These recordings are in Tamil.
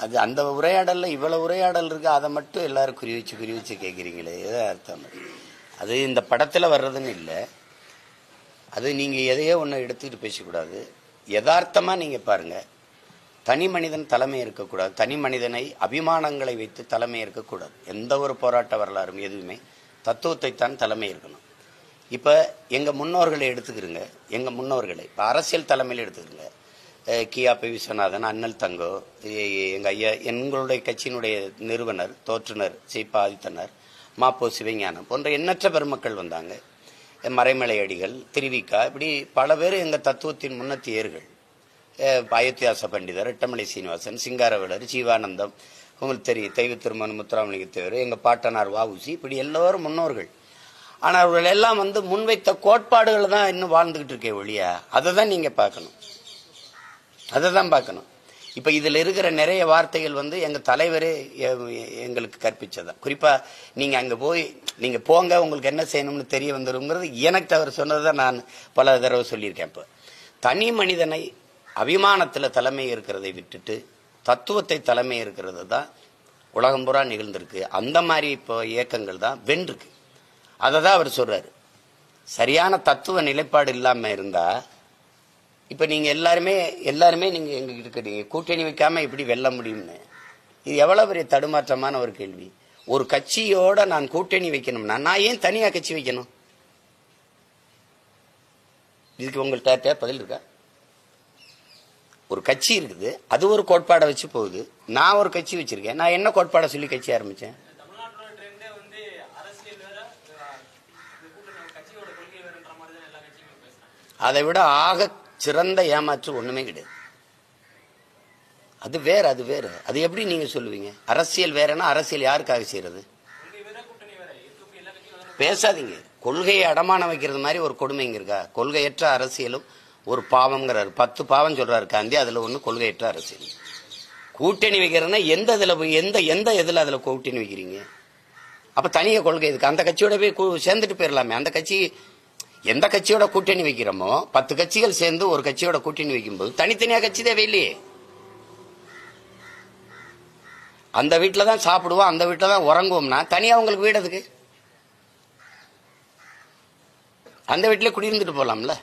அது அந்த உரையாடல்ல இவ்வளவு உரையாடல் இருக்கு, அதை மட்டும் எல்லாரும் குறி வச்சு கேட்குறீங்களே, எதை அர்த்தம்? அது இந்த படத்தில் வர்றதுன்னு இல்லை. அது நீங்கள் எதையோ ஒன்று எடுத்துக்கிட்டு பேசக்கூடாது. யதார்த்தமாக நீங்கள் பாருங்கள். தனி மனிதன் தலைமை இருக்கக்கூடாது. தனி மனிதனை அபிமானங்களை வைத்து தலைமை இருக்கக்கூடாது. எந்த ஒரு போராட்ட வரலாறும் எதுவுமே தத்துவத்தைத்தான் தலைமை இருக்கணும். இப்போ எங்கள் முன்னோர்களை எடுத்துக்கிறோங்க. எங்கள் முன்னோர்களை இப்போ அரசியல் தலைமையில் எடுத்துக்கிறோங்க. கியாபி விஸ்வநாதன், அண்ணல் தங்கோ, எங்கள் ஐயா, எங்களுடைய கட்சியினுடைய நிறுவனர் தோற்றுனர் சீபா ஆதித்தனர், மாப்போ சிவஞானம் போன்ற எண்ணற்ற பெருமக்கள் வந்தாங்க. மறைமலை அடிகள், திருவிக்கா, இப்படி பல பேர் எங்கள் தத்துவத்தின் முன்னத்தியர்கள். அயோத்தியாச பண்டிதர், எட்டமலை சீனிவாசன், சிங்காரவேலர், ஜீவானந்தம், உங்களுக்கு தெரியும், தெய்வ திருமணம் முத்துராமலிங்க தேவர், எங்கள் பாட்டனார் வஉசி, இப்படி எல்லோரும் முன்னோர்கள். ஆனால் அவர்கள் எல்லாம் முன்வைத்த கோட்பாடுகள் தான் இன்னும் வாழ்ந்துகிட்டு இருக்கே ஒழியா, அதை தான் நீங்கள் பார்க்கணும். அதை தான் பார்க்கணும். இப்போ இதில் இருக்கிற நிறைய வார்த்தைகள் எங்கள் தலைவரே எங்களுக்கு கற்பிச்சதான். குறிப்பாக நீங்கள் அங்கே போய் நீங்கள் போங்க, உங்களுக்கு என்ன செய்யணும்னு தெரிய வந்துருங்கிறது எனக்கு அவர் சொன்னது தான் நான் பல தடவை சொல்லியிருக்கேன். இப்போ தனி மனிதனை அபிமானத்தில் தலைமை இருக்கிறதை விட்டுட்டு தத்துவத்தை தலைமை இருக்கிறது தான் உலகம் பூரா நிகழ்ந்திருக்கு. அந்த மாதிரி இப்போ இயக்கங்கள் தான் வென்றிருக்கு. அதை தான் அவர் சொல்றாரு. சரியான தத்துவ நிலைப்பாடு இல்லாமல் இருந்தா இப்போ நீங்கள் எல்லாருமே நீங்கள் எங்ககிட்ட இருக்கிறீங்க, கூட்டணி வைக்காம எப்படி வெல்ல முடியும்னு. இது எவ்வளோ பெரிய தடுமாற்றமான ஒரு கேள்வி. ஒரு கட்சியோட நான் கூட்டணி வைக்கணும்னா நான் ஏன் தனியாக கட்சி வைக்கணும்? இதுக்கு உங்கள்கிட்ட பதில் இருக்கா? ஒரு கட்சி இருக்குது, அது ஒரு கோட்பாடை வச்சு போகுது. நான் ஒரு கட்சி வச்சிருக்கேன், நான் என்ன கோட்பாடை சொல்லி கட்சி ஆரம்பிச்சேன்? அதை விட ஆக சிறந்த ஏமாற்று ஒண்ணுமே கிடையாது. அது வேற, அது வேற. அது எப்படி நீங்க சொல்லுவீங்க? அரசியல் வேறனா அரசியல் யாருக்காக செய்யறது? பேசாதீங்க. கொள்கையை அடமானம் வைக்கிறது மாதிரி ஒரு கொடுமை இங்க இருக்கா? கொள்கையற்ற அரசியலும் ஒரு பாவம்ங்கிறாரு. 10 பாவம் சொல்றாரு காந்தி, அதுல ஒண்ணு கொள்கையற்ற அரசியல். கூட்டணி வைக்கிறதுனா எந்த இதுல எந்த இதுல அதுல கூட்டணி வைக்கிறீங்க? அப்ப தனிய கொள்கை இதுக்கு அந்த கட்சியோட போய் சேர்ந்துட்டு போயிடலாமே. அந்த கட்சி எந்த கட்சியோட கூட்டணி வைக்கிறோமோ 10 கட்சிகள் சேர்ந்து ஒரு கட்சியோட கூட்டணி வைக்கும்போது தனித்தனியா கட்சி தேவையில்லையே. அந்த வீட்டுல தான் சாப்பிடுவோம், அந்த வீட்டுல தான் உறங்குவோம்னா தனியா உங்களுக்கு வீடு எதுக்கு? அந்த வீட்டுல குடியிருந்துட்டு போலாம்ல.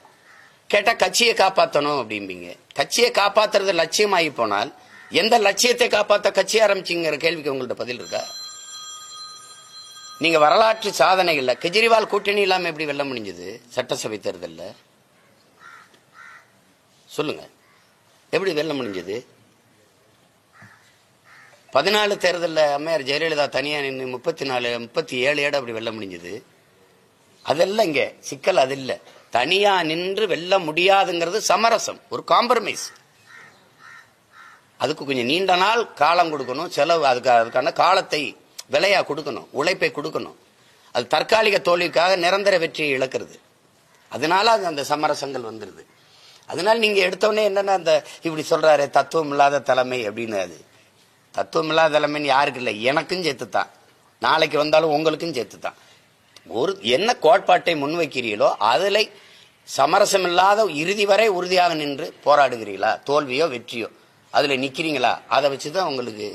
கேட்டா கட்சியை காப்பாற்றணும் அப்படிம்பீங்க. கட்சியை காப்பாத்துறது லட்சியமாகி போனால் எந்த லட்சியத்தை காப்பாற்ற கட்சி ஆரம்பிச்சுங்கிற கேள்விக்கு உங்கள்ட்ட பதில் இருக்கா? நீங்க வரலாற்று சாதனைகள்ல கெஜ்ரிவால் கூட்டணி இல்லாம எப்படி வெல்ல முடிஞ்சது? சட்டசபை தேர்தல்ல சொல்லுங்க, எப்படி வெல்ல முடிஞ்சது? 14 தேர்தல்ல அம்மையார் ஜெயலலிதா தனியா நின்று 37 ஏட அப்படி வெல்ல முடிஞ்சது. அதெல்லாம் இங்க சிக்கல். அது இல்ல, தனியா நின்று வெல்ல முடியாதுங்கிறது சமரசம், ஒரு காம்ப்ரமைஸ். அதுக்கு கொஞ்சம் நீண்ட நாள் காலம் கொடுக்கணும், செலவு, அதுக்கான காலத்தை விலையா கொடுக்கணும், உழைப்பை கொடுக்கணும். அது தற்காலிக தோல்விக்காக நிரந்தர வெற்றியை இழக்கிறது. அதனால அந்த சமரசங்கள் வந்துருது. அதனால நீங்க எடுத்தோடனே என்னன்னா அந்த இப்படி சொல்றாரு தத்துவம் இல்லாத தலைமை அப்படின்னு. அது தத்துவம் இல்லாத தலைமைன்னு யாருக்கு இல்லை, எனக்கும் சேர்த்துத்தான், நாளைக்கு வந்தாலும் உங்களுக்கும் சேர்த்துத்தான். ஒரு என்ன கோட்பாட்டை முன்வைக்கிறீங்களோ அதுல சமரசம் இல்லாத இறுதி வரை உறுதியாக நின்று போராடுகிறீங்களா, தோல்வியோ வெற்றியோ அதுல நிக்கிறீங்களா, அதை வச்சுதான் உங்களுக்கு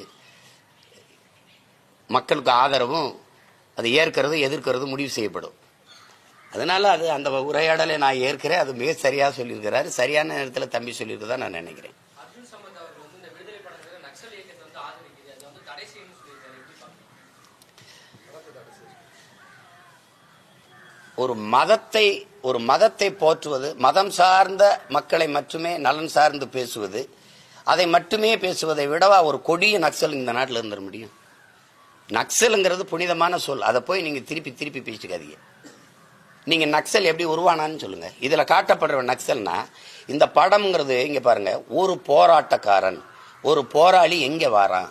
மக்களுக்கு ஆதரவும் அதை ஏற்கிறது எதிர்க்கிறது முடிவு செய்யப்படும். அதனால அது அந்த உரையாடலை நான் ஏற்கிறேன். அது மிக சரியா சொல்லியிருக்கிறாரு. சரியான நேரத்தில் தம்பி சொல்லியிருக்கதான் நான் நினைக்கிறேன். ஒரு மதத்தை போற்றுவது, மதம் சார்ந்த மக்களை மட்டுமே நலன் சார்ந்து பேசுவது, அதை மட்டுமே பேசுவதை விடவா ஒரு கொடிய நக்சல் இந்த நாட்டில் இருந்துட முடியும்? நக்சலுங்கிறது புனிதமான சொல். அதை போய் நீங்க திருப்பி பேசிக்காதீங்க. நீங்க நக்சல் எப்படி உருவானான்னு சொல்லுங்க. இதுல காட்டப்படுற நக்சல்னா இந்த படம்ங்கிறது இங்க பாருங்க, ஒரு போராட்டக்காரன், ஒரு போராளி எங்க வாரான்,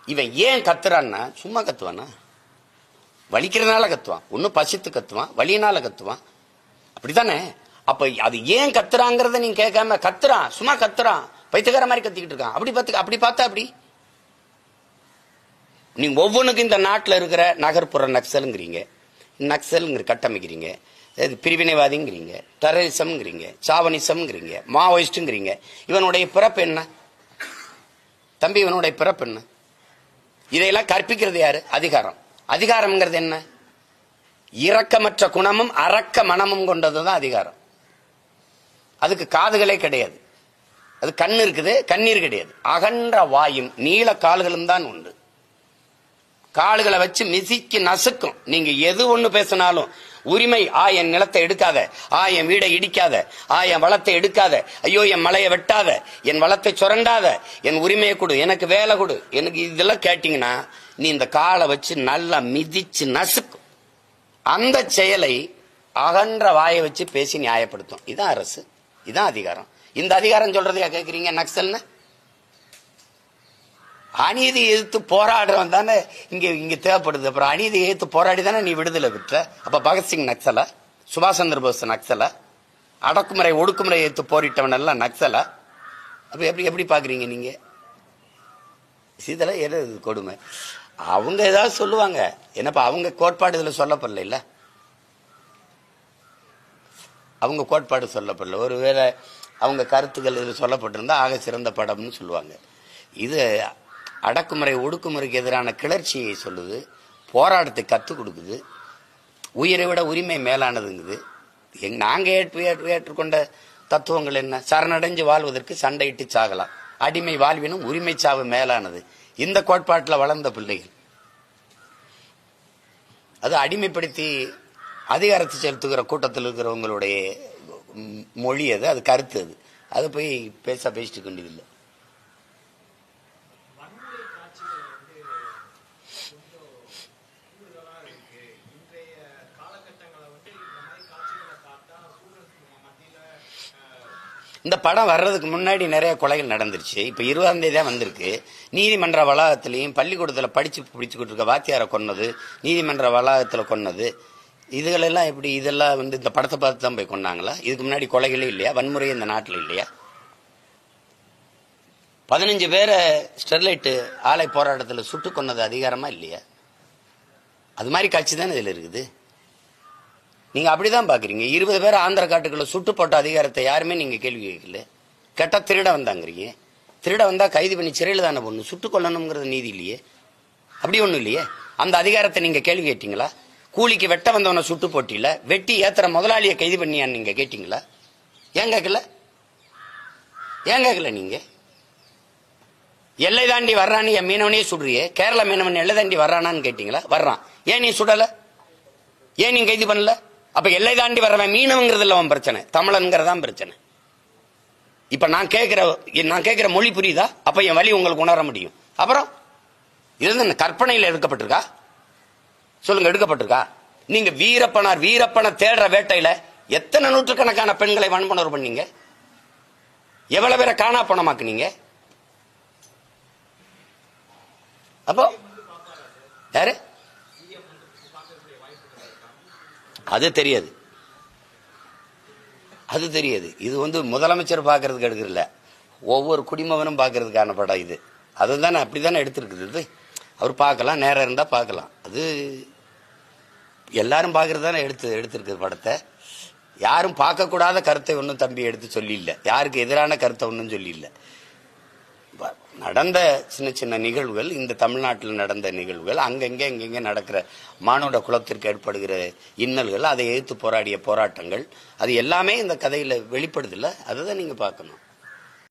இவன் ஏன் கத்துறான்னா சும்மா கத்துவானா? வலிக்கிறதுனால கத்துவான், ஒன்னும் பசித்து கத்துவான், வலியினால கத்துவான், அப்படித்தானே? அப்ப அது ஏன் கத்துறாங்கிறத நீங்க கேட்காம கத்துறான், சும்மா கத்துறான், பைத்தியக்கார மாதிரி கத்திக்கிட்டு இருக்கான், அப்படி பார்த்தா அப்படி நீங்க ஒவ்வொன்றுக்கும் இந்த நாட்டில் இருக்கிற நகர்ப்புற நக்சலுங்கிறீங்க, நக்சலுங்கிற கட்டமைக்கிறீங்க, பிரிவினைவாதிங்கிறீங்க, டெரரிசம்ங்கிறீங்க, சாவனிசம்ங்கிறீங்க, மாவோயிஸ்ட்ங்கிறீங்க. இவனுடைய பிறப்பு என்ன? தம்பி இவனுடைய பிறப்பு என்ன? இதையெல்லாம் கற்பிக்கிறது யாரு? அதிகாரம். அதிகாரம்ங்கிறது என்ன? இரக்கமற்ற குணமும் அரக்க மனமும் கொண்டதுதான் அதிகாரம். அதுக்கு காதுகளே கிடையாது, அது கண்ணு இருக்குது, கண்ணீர் கிடையாது. அகன்ற வாயும் நீள கால்களும் தான் உண்டு. கால்களை வச்சு மிதிக்கு நசுக்கும். நீங்க எது ஒண்ணு பேசினாலும் உரிமை, என் நிலத்தை எடுக்காத, என் வீடை இடிக்காத, என் வளத்தை எடுக்காத, ஐயோ என் மலையை வெட்டாத, என் வளத்தை சுரண்டாத, என் உரிமையை கொடு, எனக்கு வேலை கொடு, எனக்கு இதெல்லாம் கேட்டீங்கன்னா நீ இந்த காலை வச்சு நல்லா மிதிச்சு நசுக்கும். அந்த செயலை அகன்ற வாயை வச்சு பேசி நியாயப்படுத்தும். இதான் அரசு, இதான் அதிகாரம். இந்த அதிகாரம் சொல்றதையா கேட்கறீங்க நக்சல்னு? அநீதி எதிர்த்து போராடுறவன் தானே இங்க தேவைப்படுது. அப்புறம் அநீதி எதிர்த்து போராடி தானே நீ விடுதலை பெற்ற. அப்ப பகத்சிங் நக்சலா? சுபாஷ் சந்திர போஸ் நக்சலா? அடக்குமுறை ஒடுக்குமுறை எதிர்த்து போரிட்டவன் எல்லாம் நக்சலா? அப்ப எப்படி பாக்குறீங்க நீங்க? இதெல்லாம் எது கொடுமை? அவங்க ஏதாவது சொல்லுவாங்க, என்னப்பா அவங்க கோட்பாடு இதுல சொல்லப்படல, இல்ல அவங்க கோட்பாடு சொல்லப்படல. ஒருவேளை அவங்க கருத்துக்கள் இது சொல்லப்பட்டிருந்தா ஆக சிறந்த படம்னு சொல்லுவாங்க. இது அடக்குமுறை ஒடுக்குமுறைக்கு எதிரான கிளர்ச்சியை சொல்லுது, போராட்டத்தை கற்றுக் கொடுக்குது, உயிரை விட உரிமை மேலானதுங்குது. நாங்க ஏற்றுக்கொண்ட தத்துவங்கள் என்ன? சரணடைஞ்சு வாழ்வதற்கு சண்டையிட்டு சாகலாம், அடிமை வாழ்வினும் உரிமை சாவு மேலானது. இந்த கோட்பாட்டில் வளர்ந்த பிள்ளைகள் அது அடிமைப்படுத்தி அதிகாரத்தை செலுத்துகிற கூட்டத்தில் இருக்கிறவங்களுடைய மொழி அது, அது கருத்து. அது போய் பேசிட்டு கொண்டதில்லை. இந்த படம் வர்றதுக்கு முன்னாடி நிறைய கொலைகள் நடந்துருச்சு. இப்ப 20ஆம் தேதி தான் வந்திருக்கு. நீதிமன்ற வளாகத்திலையும் பள்ளிக்கூடத்தில் பிடிச்சுக்கிட்டு இருக்க வாத்தியாரை கொன்னது, நீதிமன்ற வளாகத்தில் கொன்னது, இதுகளெல்லாம் எப்படி? இதெல்லாம் இந்த படத்தை பார்த்து தான் போய் கொண்டாங்களா? இதுக்கு முன்னாடி கொலைகளே இல்லையா? வன்முறையே இந்த நாட்டில் இல்லையா? 15 பேரை ஸ்டெர்லைட் ஆலை போராட்டத்தில் சுட்டு கொன்னது அதிகாரமா இல்லையா? அது மாதிரி காட்சி தானே இதுல இருக்குது. நீங்க அப்படிதான் பாக்குறீங்க. 20 பேர் ஆந்திர காட்டுக்குள்ள சுட்டு போட்ட அதிகாரத்தை யாருமே நீங்க கேள்வி கேட்கல. கேட்டா திருட வந்தாங்கிறீங்க. திருட வந்தா கைது பண்ணி சிறையில் தானே போடணும், சுட்டு கொள்ளணுங்கிறது நீதி இல்லையே. அப்படி ஒண்ணும் இல்லையே. அந்த அதிகாரத்தை நீங்க கேள்வி கேட்டீங்களா? கூலிக்கு வெட்ட வந்தவனை சுட்டு போட்டியில, வெட்டி ஏத்துற முதலாளியை கைது பண்ணியான்னு நீங்க கேட்டீங்களா? ஏன் கேட்கல? ஏன் கேட்கல? நீங்க எல்லை தாண்டி வர்றான்னு என் மீனவனே சுடுறியே, கேரள மீனவன் எல்லை தாண்டி வர்றானான்னு கேட்டீங்களா? வர்றான், ஏன் நீ சுடல? ஏன் நீ கைது பண்ணல? அப்ப எல்லை தாண்டி வர்றவன் மீனவங்கிறது இல்ல அவன் பிரச்சனை, தமிழன்கிறதான் பிரச்சனை. இப்ப நான் கேட்கிற மொழி புரியுதா? அப்ப என் வழி உங்களுக்கு உணர முடியும். அப்புறம் இது கற்பனையில் எடுக்கப்பட்டிருக்கா? சொல்லுங்க, எடுக்கப்பட்டிருக்கா? நீங்க வீரப்பனை தேடுற வேட்டையில எத்தனை நூற்றுக்கணக்கான பெண்களை வன்புணர்வு பண்ணீங்க? எவ்வளவு பேரை காணா பணமாக்குனீங்க? அப்போ யாரு? அது தெரியாது, அது தெரியாது. இது முதலமைச்சர் பாக்குறதுக்கு எடுக்கல, ஒவ்வொரு குடிமகனும் பாக்குறதுக்கான படம் இது. அதுதானே அப்படித்தானே எடுத்திருக்குது. அவர் பார்க்கலாம், நேரம் இருந்தா பார்க்கலாம். அது எல்லாரும் பாக்குறது தானே எடுத்திருக்குது படத்தை. யாரும் பார்க்க கூடாத கருத்தை ஒன்னும் தம்பி எடுத்து சொல்லி இல்ல, யாருக்கு எதிரான கருத்தை ஒன்னும் சொல்லி இல்ல. நடந்த சின்ன சின்ன நிகழ்வுகள், இந்த தமிழ்நாட்டில் நடந்த நிகழ்வுகள், அங்கங்க நடக்கிற மானுட குலத்திற்கு ஏற்படுகிற இன்னல்கள், அதை எதிர்த்து போராடிய போராட்டங்கள், அது எல்லாமே இந்த கதையில வெளிப்படுது இல்ல. அதுதான் நீங்க பார்க்கணும்.